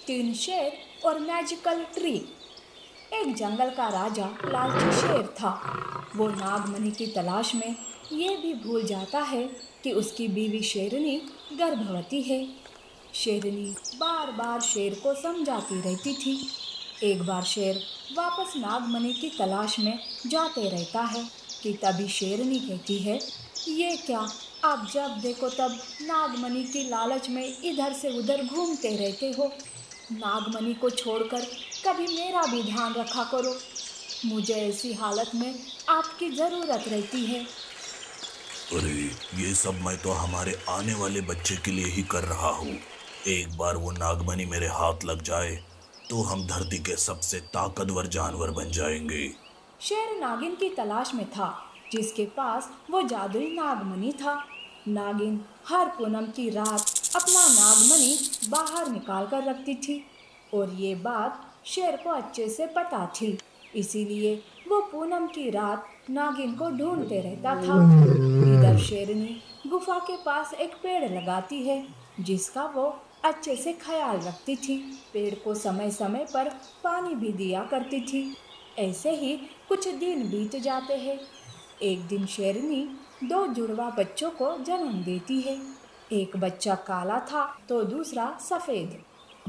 तीन शेर और मैजिकल ट्री। एक जंगल का राजा लालची शेर था। वो नागमणि की तलाश में ये भी भूल जाता है कि उसकी बीवी शेरनी गर्भवती है। शेरनी बार बार शेर को समझाती रहती थी। एक बार शेर वापस नागमणि की तलाश में जाते रहता है कि तभी शेरनी कहती है, ये क्या, आप जब देखो तब नागमणि की लालच में इधर से उधर घूमते रहते हो। नागमणि को छोड़कर कभी मेरा भी ध्यान रखा करो। मुझे ऐसी हालत में आपकी ज़रूरत रहती है। अरे, ये सब मैं तो हमारे आने वाले बच्चे के लिए ही कर रहा हूँ। एक बार वो नागमणि मेरे हाथ लग जाए तो हम धरती के सबसे ताकतवर जानवर बन जाएंगे। शेर नागिन की तलाश में था, जिसके पास वो जादुई नागमणि था। नागिन हर पूनम की रात अपना नागमणि बाहर निकाल कर रखती थी और ये बात शेर को अच्छे से पता थी। इसीलिए वो पूनम की रात नागिन को ढूंढते रहता था। इधर शेरनी गुफा के पास एक पेड़ लगाती है, जिसका वो अच्छे से ख्याल रखती थी। पेड़ को समय समय पर पानी भी दिया करती थी। ऐसे ही कुछ दिन बीत जाते हैं। एक दिन शेरनी दो जुड़वा बच्चों को जन्म देती है। एक बच्चा काला था तो दूसरा सफेद।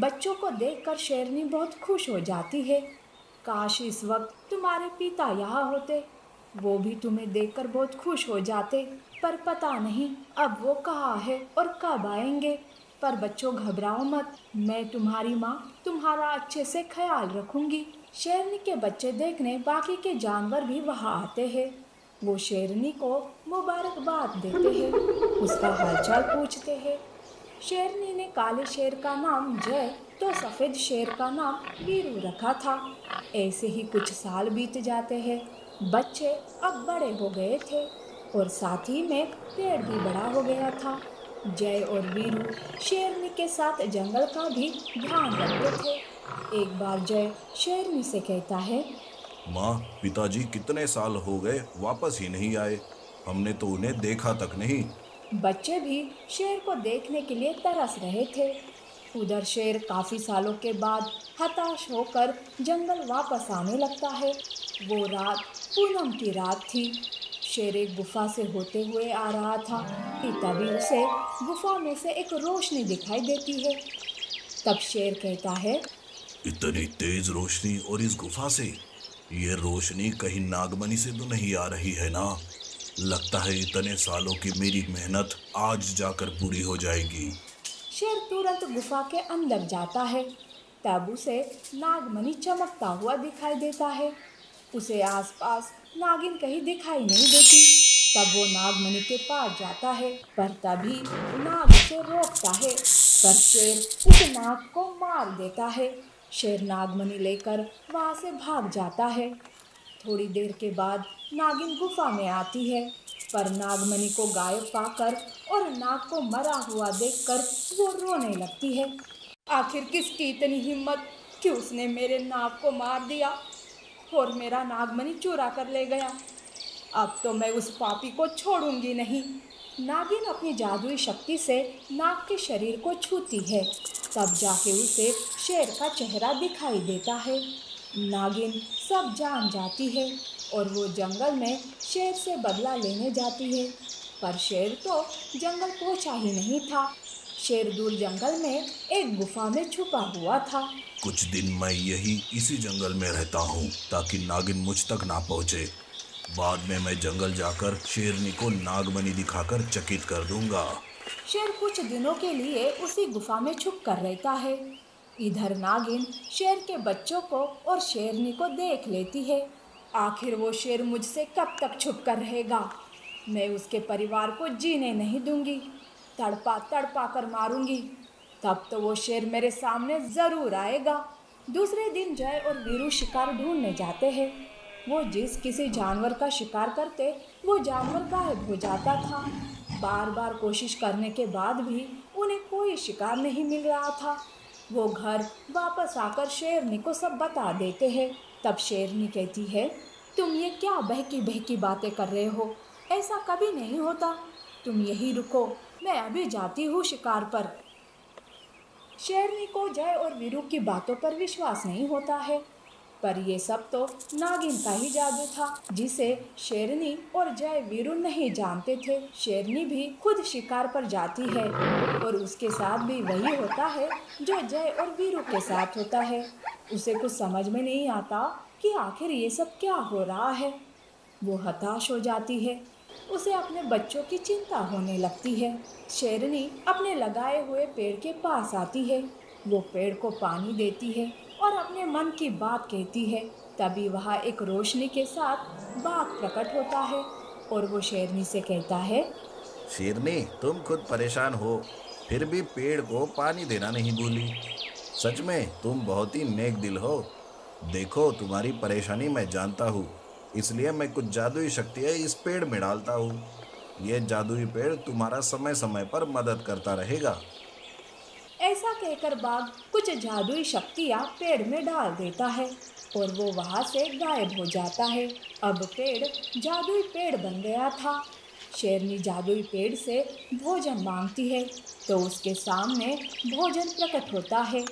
बच्चों को देखकर शेरनी बहुत खुश हो जाती है। काश इस वक्त तुम्हारे पिता यहाँ होते, वो भी तुम्हें देखकर बहुत खुश हो जाते। पर पता नहीं अब वो कहाँ है और कब आएंगे। पर बच्चों घबराओ मत, मैं तुम्हारी माँ तुम्हारा अच्छे से ख्याल रखूंगी। शेरनी के बच्चे देखने बाकी के जानवर भी वहाँ आते हैं। वो शेरनी को मुबारकबाद देते हैं, उसका हालचाल पूछते हैं। शेरनी ने काले शेर का नाम जय तो सफेद शेर का नाम वीरू रखा था। ऐसे ही कुछ साल बीत जाते हैं। बच्चे अब बड़े हो गए थे और साथ ही में पेड़ भी बड़ा हो गया था। जय और वीरू शेरनी के साथ जंगल का भी ध्यान रखते थे। एक बार जय शेरनी से कहता है, माँ, पिताजी कितने साल हो गए वापस ही नहीं आए। हमने तो उन्हें देखा तक नहीं। बच्चे भी शेर को देखने के लिए तरस रहे थे। उधर शेर काफी सालों के बाद हताश होकर जंगल वापस आने लगता है। वो रात पूनम की रात थी। शेर एक गुफा से होते हुए आ रहा था कि तभी उसे गुफा में से एक रोशनी दिखाई देती है। तब शेर कहता है, इतनी तेज रोशनी और इस गुफा से, ये रोशनी कहीं नागमणि से तो नहीं आ रही है ना। लगता है इतने सालों की मेरी मेहनत आज जाकर पूरी हो जाएगी। शेर तुरंत गुफा के अंदर जाता है। तब उसे नागमणि चमकता हुआ दिखाई देता है। उसे आसपास नागिन कहीं दिखाई नहीं देती। तब वो नागमणि के पास जाता है, पर तभी नाग उसे रोकता है। पर शेर उस नाग को मार देता है। शेर नागमणि लेकर वहां से भाग जाता है। थोड़ी देर के बाद नागिन गुफा में आती है, पर नागमणि को गायब पाकर और नाग को मरा हुआ देखकर वो रोने लगती है। आखिर किसकी इतनी हिम्मत कि उसने मेरे नाग को मार दिया और मेरा नागमणि चुरा कर ले गया। अब तो मैं उस पापी को छोड़ूंगी नहीं। नागिन अपनी जादुई शक्ति से नाग के शरीर को छूती है। तब जाके उसे शेर का चेहरा दिखाई देता है। नागिन सब जान जाती है और वो जंगल में शेर से बदला लेने जाती है। पर शेर तो जंगल पहुंचा ही नहीं था। शेर दूर जंगल में एक गुफा में छुपा हुआ था। कुछ दिन मैं यही इसी जंगल में रहता हूँ ताकि नागिन मुझ तक ना पहुँचे। बाद में मैं जंगल जाकर शेरनी को नागमणि दिखाकर चकित कर दूंगा। शेर कुछ दिनों के लिए उसी गुफा में छुप कर रहता है। इधर नागिन शेर के बच्चों को और शेरनी को देख लेती है। आखिर वो शेर मुझसे कब तक छुप कर रहेगा। मैं उसके परिवार को जीने नहीं दूंगी। तड़पा तड़पा कर मारूंगी। तब तो वो शेर मेरे सामने जरूर आएगा। दूसरे दिन जय और वीरू शिकार ढूंढने जाते हैं। वो जिस किसी जानवर का शिकार करते, वो जानवर गायब हो जाता था। बार बार कोशिश करने के बाद भी उन्हें कोई शिकार नहीं मिल रहा था। वो घर वापस आकर शेरनी को सब बता देते हैं। तब शेरनी कहती है, तुम ये क्या बहकी बहकी बातें कर रहे हो, ऐसा कभी नहीं होता। तुम यहीं रुको, मैं अभी जाती हूँ शिकार पर। शेरनी को जय और वीरू की बातों पर विश्वास नहीं होता है, पर ये सब तो नागिन का ही जादू था जिसे शेरनी और जय वीरू नहीं जानते थे। शेरनी भी खुद शिकार पर जाती है और उसके साथ भी वही होता है जो जय और वीरू के साथ होता है। उसे कुछ समझ में नहीं आता कि आखिर ये सब क्या हो रहा है। वो हताश हो जाती है। उसे अपने बच्चों की चिंता होने लगती है। शेरनी अपने लगाए हुए पेड़ के पास आती है। वो पेड़ को पानी देती है और अपने मन की बात कहती है। तभी वहाँ एक रोशनी के साथ बाघ प्रकट होता है और वो शेरनी से कहता है, शेरनी, तुम खुद परेशान हो, फिर भी पेड़ को पानी देना नहीं भूली। सच में तुम बहुत ही नेक दिल हो। देखो, तुम्हारी परेशानी मैं जानता हूँ, इसलिए मैं कुछ जादुई शक्तियाँ इस पेड़ में डालता हूँ। ये जादुई पेड़ तुम्हारा समय समय पर मदद करता रहेगा। ऐसा कहकर बाघ कुछ जादुई शक्तियाँ पेड़ में डाल देता है और वो वहाँ से गायब हो जाता है। अब पेड़ जादुई पेड़ बन गया था। शेरनी जादुई पेड़ से भोजन मांगती है तो उसके सामने भोजन प्रकट होता है।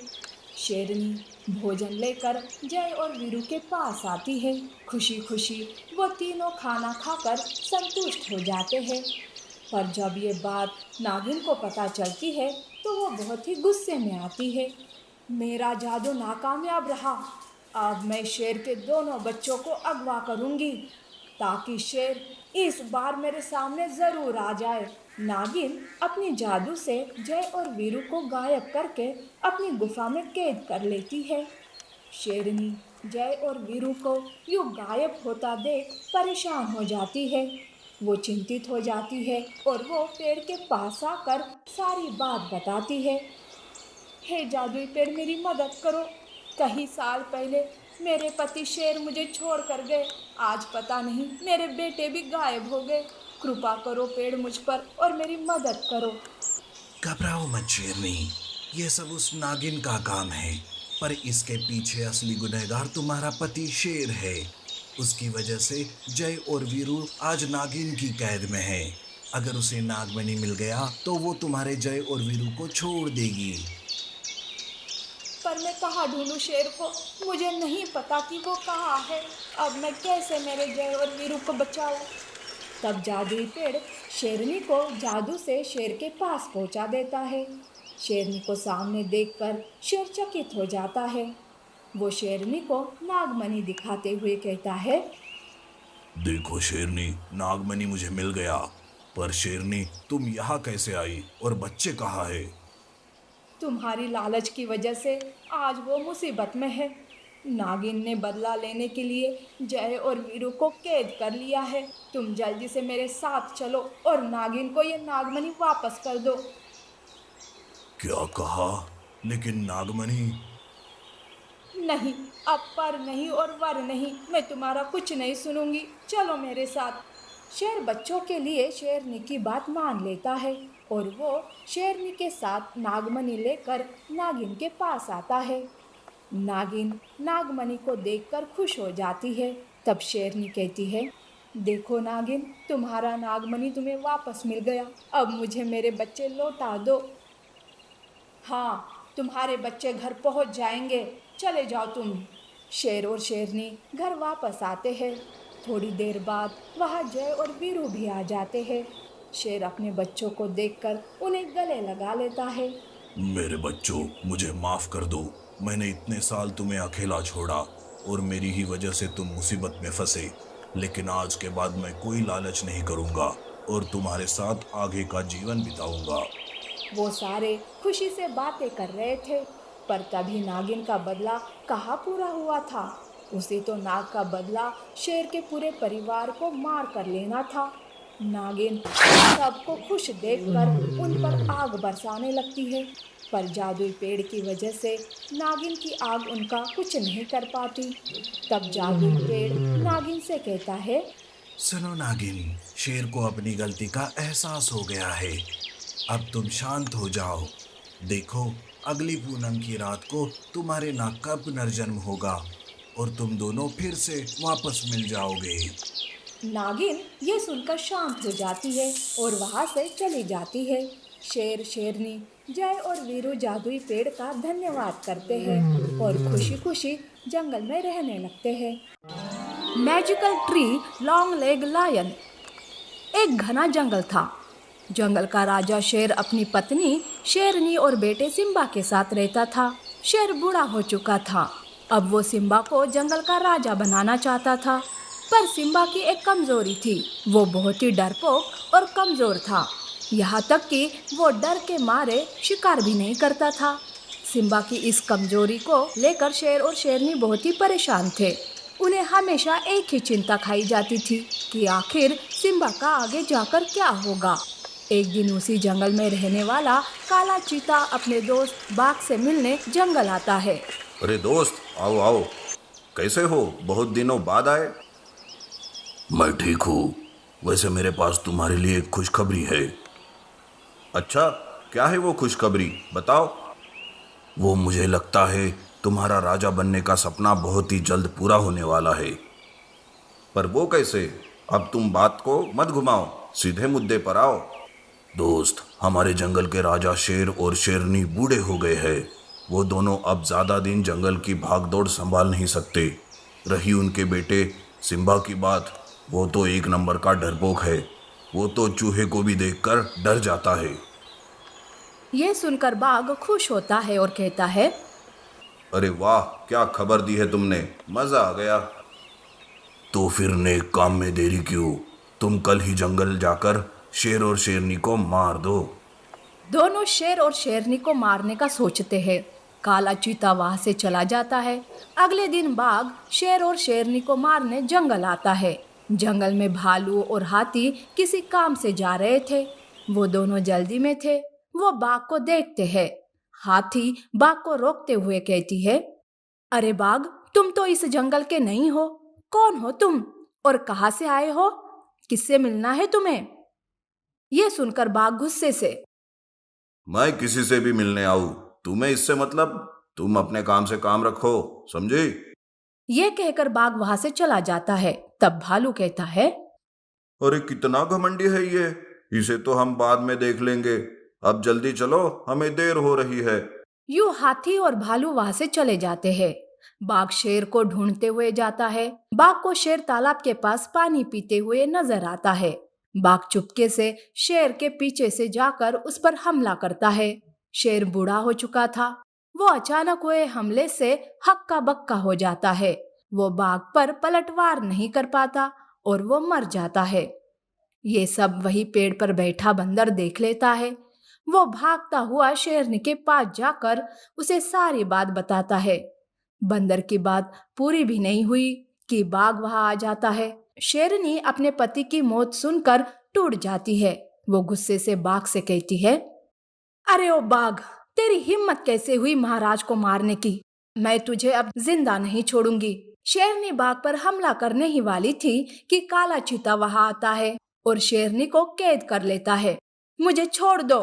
शेरनी भोजन लेकर जय और वीरू के पास आती है। खुशी खुशी वो तीनों खाना खाकर संतुष्ट हो जाते हैं। पर जब ये बात नागिन को पता चलती है तो वो बहुत ही गुस्से में आती है। मेरा जादू नाकामयाब रहा। अब मैं शेर के दोनों बच्चों को अगवा करूंगी ताकि शेर इस बार मेरे सामने जरूर आ जाए। नागिन अपनी जादू से जय और वीरू को गायब करके अपनी गुफा में कैद कर लेती है। शेरनी जय और वीरू को यूं गायब होता देख परेशान हो जाती है। वो चिंतित हो जाती है और वो पेड़ के पास आकर सारी बात बताती है। हे जादुई पेड़, मेरी मदद करो। कई साल पहले मेरे पति शेर मुझे छोड़ कर गए। आज पता नहीं मेरे बेटे भी गायब हो गए। कृपा करो पेड़ मुझ पर और मेरी मदद करो। घबराओ मत शेरनी, ये सब उस नागिन का काम है, पर इसके पीछे असली गुनहगार तुम्हारा पति शेर है। उसकी वजह से जय और वीरू आज नागिन की कैद में है। अगर उसे नागमणि मिल गया तो वो तुम्हारे जय और वीरू को छोड़ देगी। पर मैं कहाँ ढूंढूं शेर को? मुझे नहीं पता कि वो कहाँ है। अब मैं कैसे मेरे जय और वीरू को बचाऊं? तब जादुई पेड़ शेरनी को जादू से शेर के पास पहुंचा देता है। शेरनी को सामने देखकर शेर चकित हो जाता है। वो शेरनी को नागमणि दिखाते हुए कहता है, देखो शेरनी, नागमणि मुझे मिल गया। पर शेरनी, तुम यहाँ कैसे आई और बच्चे कहाँ है? तुम्हारी लालच की वजह से आज वो मुसीबत में है। नागिन ने बदला लेने के लिए जय और वीरू को कैद कर लिया है। तुम जल्दी से मेरे साथ चलो और नागिन को ये नागमणि वापस कर दो। क्या कहा? लेकिन नागमणि? नहीं, अब पर नहीं और वर नहीं, मैं तुम्हारा कुछ नहीं सुनूंगी। चलो मेरे साथ। शेर बच्चों के लिए शेरनी की बात मान लेता है और वो शेरनी के साथ नागमणि लेकर नागिन के पास आता है। नागिन नागमणि को देखकर खुश हो जाती है। तब शेरनी कहती है, देखो नागिन, तुम्हारा नागमणि तुम्हें वापस मिल गया। अब मुझे मेरे बच्चे लौटा दो। हाँ, तुम्हारे बच्चे घर पहुंच जाएंगे। चले जाओ तुम। शेर और शेरनी घर वापस आते हैं। थोड़ी देर बाद वहाँ जय और वीरू भी आ जाते हैं। शेर अपने बच्चों को देखकर उन्हें गले लगा लेता है। मेरे बच्चों, मुझे माफ कर दो। मैंने इतने साल तुम्हें अकेला छोड़ा और मेरी ही वजह से तुम मुसीबत में फंसे। लेकिन आज के बाद मैं कोई लालच नहीं करूँगा और तुम्हारे साथ आगे का जीवन बिताऊंगा। वो सारे खुशी से बातें कर रहे थे, पर तभी नागिन का बदला कहाँ पूरा हुआ था। उसे तो नाग का बदला शेर के पूरे परिवार को मार कर लेना था। नागिन सबको खुश देखकर उन पर आग बरसाने लगती है, पर जादुई पेड़ की वजह से नागिन की आग उनका कुछ नहीं कर पाती। तब जादुई पेड़ नागिन से कहता है, सुनो नागिन, शेर को अपनी गलती का एहसास हो गया है। अब तुम शांत हो जाओ। देखो, अगली पूनम की रात को तुम्हारे नाग का पुनर्जन्म होगा और तुम दोनों फिर से वापस मिल जाओगे। नागिन ये सुनकर शांत हो जाती है और वहाँ से चली जाती है। शेर शेरनी जय और वीरू जादुई पेड़ का धन्यवाद करते हैं और खुशी खुशी जंगल में रहने लगते हैं। Magical tree long leg lion. एक घना जंगल था। जंगल का राजा शेर अपनी पत्नी शेरनी और बेटे सिम्बा के साथ रहता था। शेर बूढ़ा हो चुका था। अब वो सिम्बा को जंगल का राजा बनाना चाहता था। पर सिम्बा की एक कमजोरी थी। वो बहुत ही डरपोक और कमजोर था। यहाँ तक कि वो डर के मारे शिकार भी नहीं करता था। सिम्बा की इस कमजोरी को लेकर शेर और शेरनी बहुत ही परेशान थे। उन्हें हमेशा एक ही चिंता खाई जाती थी कि आखिर सिम्बा का आगे जाकर क्या होगा। एक दिन उसी जंगल में रहने वाला काला चीता अपने दोस्त बाघ से मिलने जंगल आता है। अरे दोस्त, आओ आओ। कैसे हो? बहुत दिनों बाद आए। मैं ठीक हूँ। वैसे मेरे पास तुम्हारे लिए एक खुशखबरी है। अच्छा, क्या है वो खुशखबरी? बताओ। वो मुझे लगता है तुम्हारा राजा बनने का सपना बहुत ही जल्द पूरा होने वाला है। पर वो कैसे? अब तुम बात को मत घुमाओ, सीधे मुद्दे पर आओ। दोस्त, हमारे जंगल के राजा शेर और शेरनी बूढ़े हो गए हैं। वो दोनों अब ज्यादा दिन जंगल की भागदौड़ संभाल नहीं सकते। रही उनके बेटे सिम्बा की बात, वो तो एक नंबर का डरपोक है। वो तो चूहे को भी देखकर डर जाता है। ये सुनकर बाघ खुश होता है और कहता है, अरे वाह, क्या खबर दी है तुमने, मजा आ गया। तो फिर नेक काम में देरी क्यों? तुम कल ही जंगल जाकर शेर और शेरनी को मार दो। दोनों शेर और शेरनी को मारने का सोचते हैं। काला चीता वहां से चला जाता है। अगले दिन बाघ शेर और शेरनी को मारने जंगल आता है। जंगल में भालू और हाथी किसी काम से जा रहे थे। वो दोनों जल्दी में थे। वो बाघ को देखते हैं। हाथी बाघ को रोकते हुए कहती है, अरे बाघ, तुम तो इस जंगल के नहीं हो। कौन हो तुम और कहाँ से आए हो? किससे मिलना है तुम्हें? ये सुनकर बाघ गुस्से से, मैं किसी से भी मिलने आऊं, तुम्हें इससे मतलब? तुम अपने काम से काम रखो, समझी? ये कहकर बाघ वहां से चला जाता है। तब भालू कहता है, अरे कितना घमंडी है ये। इसे तो हम बाद में देख लेंगे। अब जल्दी चलो, हमें देर हो रही है। यूं हाथी और भालू वहां से चले जाते हैं। बाघ शेर को ढूंढते हुए जाता है। बाघ को शेर तालाब के पास पानी पीते हुए नजर आता है। बाघ चुपके से शेर के पीछे से जाकर उस पर हमला करता है। शेर बूढ़ा हो चुका था। वो अचानक हुए हमले से हक्का बक्का हो जाता है। वो बाघ पर पलटवार नहीं कर पाता और वो मर जाता है। ये सब वही पेड़ पर बैठा बंदर देख लेता है। वो भागता हुआ शेरनी के पास जाकर उसे सारी बात बताता है। बंदर की बात पूरी भी नहीं हुई कि बाघ वहां आ जाता है। शेरनी अपने पति की मौत सुनकर टूट जाती है। वो गुस्से से बाघ से कहती है, अरे ओ बाघ, तेरी हिम्मत कैसे हुई महाराज को मारने की? मैं तुझे अब जिंदा नहीं छोड़ूंगी। शेरनी बाघ पर हमला करने ही वाली थी कि काला चीता वहां आता है और शेरनी को कैद कर लेता है। मुझे छोड़ दो।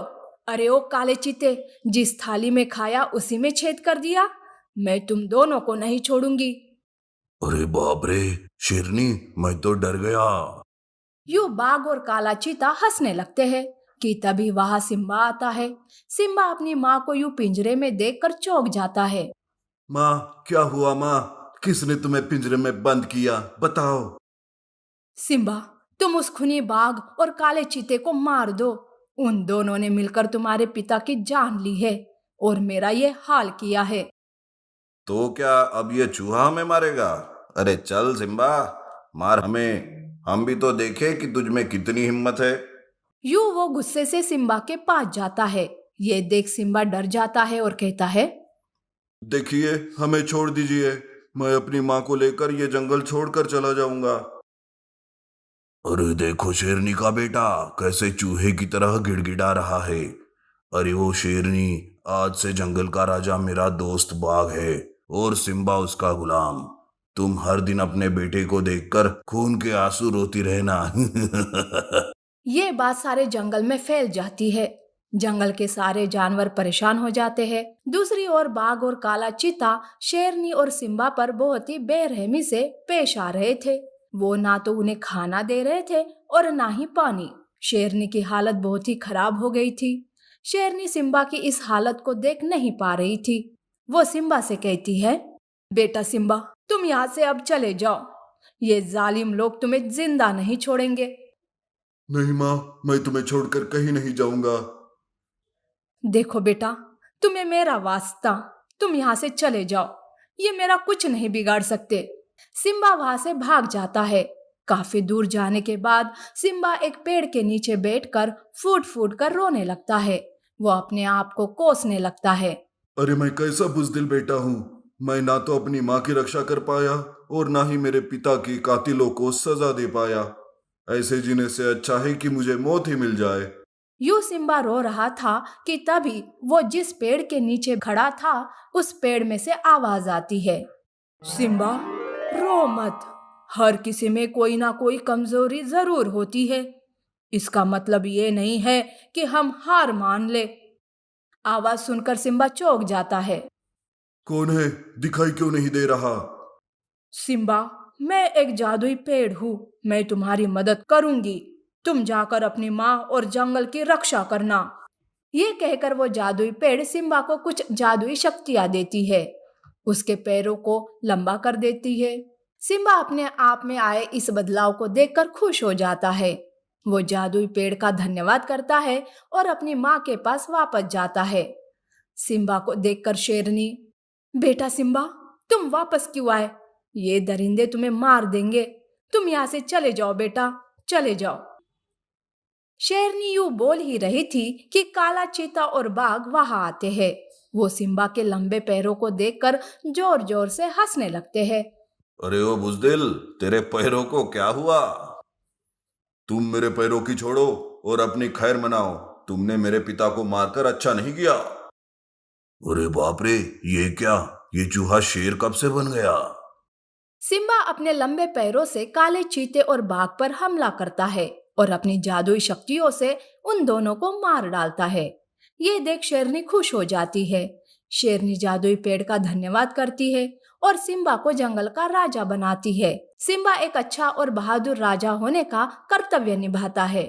अरे ओ काले चीते, जिस थाली में खाया उसी में छेद कर दिया। मैं तुम दोनों को नहीं छोड़ूंगी। अरे बाप रे, शेरनी, मैं तो डर गया। यूं बाघ और काला चीता हंसने लगते हैं कि तभी वहां सिम्बा आता है। सिम्बा अपनी माँ को यूं पिंजरे में देखकर चौंक जाता है। माँ, क्या हुआ माँ? किसने तुम्हें पिंजरे में बंद किया, बताओ। सिम्बा, तुम उस खूनी बाघ और काले चीते को मार दो। उन दोनों ने मिलकर तुम्हारे पिता की जान ली है और मेरा ये हाल किया है। तो क्या अब ये चूहा हमें मारेगा? अरे चल सिम्बा, मार हमें। हम भी तो देखे कि तुझ में कितनी हिम्मत है। यूं वो गुस्से से सिम्बा के पास जाता है। ये देख सिम्बा डर जाता है और कहता है, देखिए, हमें छोड़ दीजिए। मैं अपनी माँ को लेकर ये जंगल छोड़कर चला जाऊंगा। अरे देखो शेरनी का बेटा, कैसे चूहे की तरह गिड़गिड़ा रहा है। अरे वो शेरनी, आज से जंगल का राजा मेरा दोस्त बाघ है और सिम्बा उसका गुलाम। तुम हर दिन अपने बेटे को देखकर खून के आंसू रोती रहना। ये बात सारे जंगल में फैल जाती है। जंगल के सारे जानवर परेशान हो जाते हैं। दूसरी ओर बाघ और काला चीता शेरनी और सिम्बा पर बहुत ही बेरहमी से पेश आ रहे थे। वो ना तो उन्हें खाना दे रहे थे और ना ही पानी। शेरनी की हालत बहुत ही खराब हो गई थी। शेरनी सिम्बा की इस हालत को देख नहीं पा रही थी। वो सिम्बा से कहती है, बेटा सिम्बा, तुम यहाँ से अब चले जाओ। ये जालिम लोग तुम्हें जिंदा नहीं छोड़ेंगे। नहीं माँ, मैं तुम्हें छोड़कर कहीं नहीं जाऊंगा। देखो बेटा, तुम्हें मेरा वास्ता, तुम यहाँ से चले जाओ। ये मेरा कुछ नहीं बिगाड़ सकते। सिम्बा वहां से भाग जाता है। काफी दूर जाने के बाद सिम्बा एक पेड़ के नीचे बैठकर फूट फूट कर रोने लगता है। वो अपने आप को कोसने लगता है। अरे मैं कैसा बुजदिल बेटा हूँ। मैं ना तो अपनी माँ की रक्षा कर पाया और ना ही मेरे पिता की कातिलों को सजा दे पाया। ऐसे जीने से अच्छा है कि मुझे मौत ही मिल जाए। यूं सिम्बा रो रहा था कि तभी वो जिस पेड़ के नीचे खड़ा था उस पेड़ में से आवाज आती है, सिम्बा, रो मत। हर किसी में कोई ना कोई कमजोरी जरूर होती है। इसका मतलब ये नहीं है कि हम हार मान ले। आवाज सुनकर सिम्बा चौंक जाता है। कौन है? दिखाई क्यों नहीं दे रहा? सिम्बा, मैं एक जादुई पेड़ हूँ। मैं तुम्हारी मदद करूंगी। तुम जाकर अपनी माँ और जंगल की रक्षा करना। ये कहकर वो जादुई पेड़ सिम्बा को कुछ जादुई शक्तियां देती है। उसके पैरों को लंबा कर देती है। सिम्बा अपने आप में आए इस बदलाव को देखकर खुश हो जाता है। वो जादुई पेड़ का धन्यवाद करता है और अपनी माँ के पास वापस जाता है। सिम्बा को देखकर शेरनी, बेटा सिम्बा, तुम वापस क्यों आए? ये दरिंदे तुम्हें मार देंगे। तुम यहाँ से चले जाओ बेटा, चले जाओ। शेरनी यूं बोल ही रही थी कि काला चीता और बाघ वहां आते हैं। वो सिम्बा के लंबे पैरों को देखकर जोर जोर से हंसने लगते हैं। अरे ओ बुजदिल, तेरे पैरों को क्या हुआ? तुम मेरे पैरों की छोड़ो और अपनी खैर मनाओ। तुमने मेरे पिता को मारकर अच्छा नहीं किया। अरे बाप रे, ये क्या? ये चूहा शेर कब से बन गया? सिम्बा अपने लंबे पैरों से काले चीते और बाघ पर हमला करता है और अपनी जादुई शक्तियों से उन दोनों को मार डालता है। ये देख शेरनी खुश हो जाती है। शेरनी जादुई पेड़ का धन्यवाद करती है और सिम्बा को जंगल का राजा बनाती है। सिम्बा एक अच्छा और बहादुर राजा होने का कर्तव्य निभाता है।